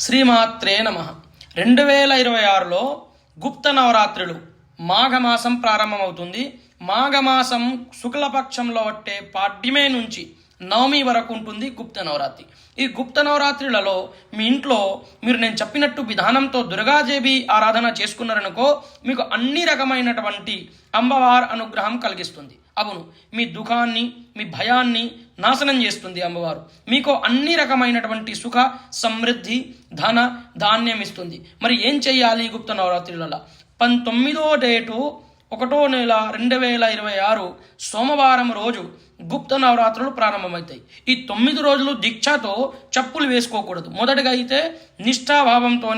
శ్రీమాత్రే నమః. 2026లో గుప్త నవరాత్రులు మాఘమాసం ప్రారంభమవుతుంది. మాఘమాసం శుక్లపక్షంలో పట్టే పాడ్యమే నుంచి నవమి వరకు ఉంటుంది గుప్త నవరాత్రి. ఈ గుప్త నవరాత్రులలో మీ ఇంట్లో మీరు నేను చెప్పినట్టు విధానంతో దుర్గాదేవి ఆరాధన చేసుకున్నారనుకో, మీకు అన్ని రకమైనటువంటి అమ్మవారి అనుగ్రహం కలిగిస్తుంది. అవును, మీ దుఃఖాన్ని మీ భయాన్ని నాశనం చేస్తుంది అమ్మవారు. మీకు అన్ని రకమైనటువంటి సుఖ సమృద్ధి ధన ధాన్యం ఇస్తుంది. మరి ఏం చెయ్యాలి గుప్త నవరాత్రులలో? 19వ డేటు 1వ నెల 2026 సోమవారం రోజు గుప్త నవరాత్రులు ప్రారంభమవుతాయి. ఈ 9 రోజులు దీక్షతో చెప్పులు వేసుకోకూడదు. మొదటగా అయితే నిష్ఠాభావంతో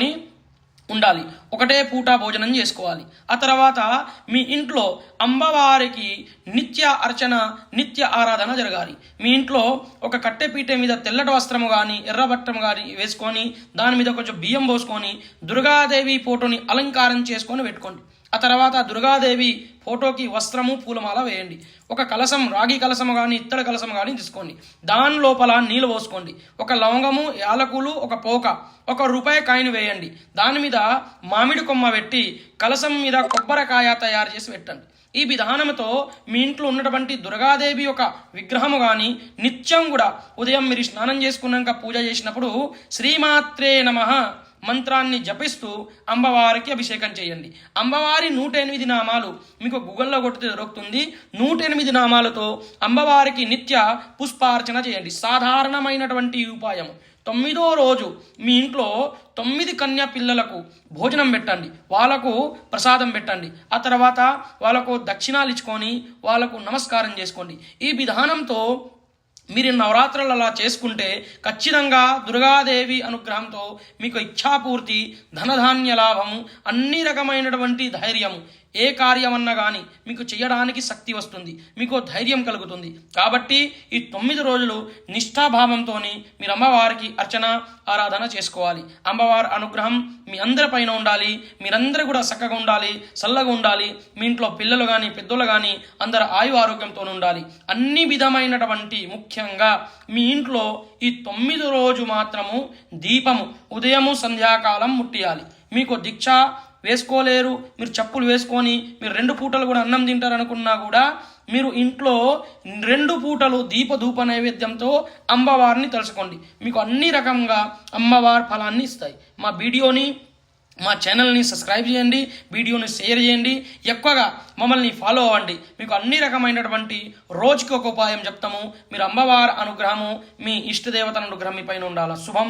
ఉండాలి. ఒకటే పూట భోజనం చేసుకోవాలి. ఆ తర్వాత మీ ఇంట్లో అమ్మవారికి నిత్య అర్చన నిత్య ఆరాధన జరగాలి. మీ ఇంట్లో ఒక కట్టెపీట మీద తెల్లటి వస్త్రము కానీ ఎర్రబట్టం కానీ వేసుకొని దాని మీద కొంచెం బియ్యం పోసుకొని దుర్గాదేవి ఫోటోని అలంకారం చేసుకొని పెట్టుకోండి. ఆ తర్వాత దుర్గాదేవి ఫోటోకి వస్త్రము పూలమాల వేయండి. ఒక కలసం రాగి కలసము కానీ ఇత్తడి కలసము కానీ తీసుకోండి. దాని లోపల నీళ్ళు పోసుకోండి. ఒక లవంగము యాలకులు ఒక పోక ఒక రూపాయి కాయిన్ వేయండి. దాని మీద మామిడి కొమ్మ పెట్టి కలసం మీద కొబ్బరికాయ తయారు చేసి పెట్టండి. ఈ విధానంతో మీ ఇంట్లో ఉన్నటువంటి దుర్గాదేవి ఒక విగ్రహము కానీ నిత్యం కూడా ఉదయం మీరు స్నానం చేసుకున్నాక పూజ చేసినప్పుడు శ్రీమాత్రే నమః మంత్రాన్ని జపిస్తూ అమ్మవారికి అభిషేకం చేయండి. అమ్మవారి 108 నామాలు మీకు గూగుల్లో కొట్టితే దొరుకుతుంది. 108 నామాలతో అమ్మవారికి నిత్య పుష్పార్చన చేయండి. సాధారణమైనటువంటి ఉపాయం. 9వ రోజు మీ ఇంట్లో 9 కన్యా పిల్లలకు భోజనం పెట్టండి, వాళ్ళకు ప్రసాదం పెట్టండి. ఆ తర్వాత వాళ్ళకు దక్షిణాలు ఇచ్చుకొని వాళ్ళకు నమస్కారం చేసుకోండి. ఈ విధానంతో మీరు నవరాత్రులు అలా చేసుకుంటే ఖచ్చితంగా దుర్గాదేవి అనుగ్రహంతో మీకు ఇచ్ఛాపూర్తి ధనధాన్య లాభము అన్ని రకమైనటువంటి ధైర్యము ఏ కార్యమన్నా కానీ మీకు చేయడానికి శక్తి వస్తుంది, మీకు ధైర్యం కలుగుతుంది. కాబట్టి ఈ 9 రోజులు నిష్ఠాభావంతో మీరు అమ్మవారికి అర్చన ఆరాధన చేసుకోవాలి. అమ్మవారి అనుగ్రహం మీ అందరి పైన ఉండాలి. మీరందరూ కూడా చక్కగా ఉండాలి, చల్లగా ఉండాలి. మీ ఇంట్లో పిల్లలు కానీ పెద్దలు కానీ అందరు ఆయు ఆరోగ్యంతో ఉండాలి. అన్ని విధమైనటువంటి ముఖ్యంగా మీ ఇంట్లో ఈ 9 రోజు మాత్రము దీపము ఉదయము సంధ్యాకాలం ముట్టియాలి. మీకు దీక్ష వేసుకోలేరు, మీరు చెప్పులు వేసుకొని మీరు 2 పూటలు కూడా అన్నం తింటారనుకున్నా కూడా మీరు ఇంట్లో 2 పూటలు దీపధూప నైవేద్యంతో అమ్మవారిని తలుచుకోండి. మీకు అన్ని రకంగా అమ్మవారి ఫలాన్ని ఇస్తాయి. మా ఛానల్ని సబ్స్క్రైబ్ చేయండి, వీడియోని షేర్ చేయండి, ఎక్కువగా మమ్మల్ని ఫాలో అవ్వండి. మీకు అన్ని రకమైనటువంటి రోజుకి ఒక ఉపాయం చెప్తాము. మీరు అమ్మవారి అనుగ్రహము మీ ఇష్టదేవతల అనుగ్రహం మీ పైన ఉండాలి. శుభం.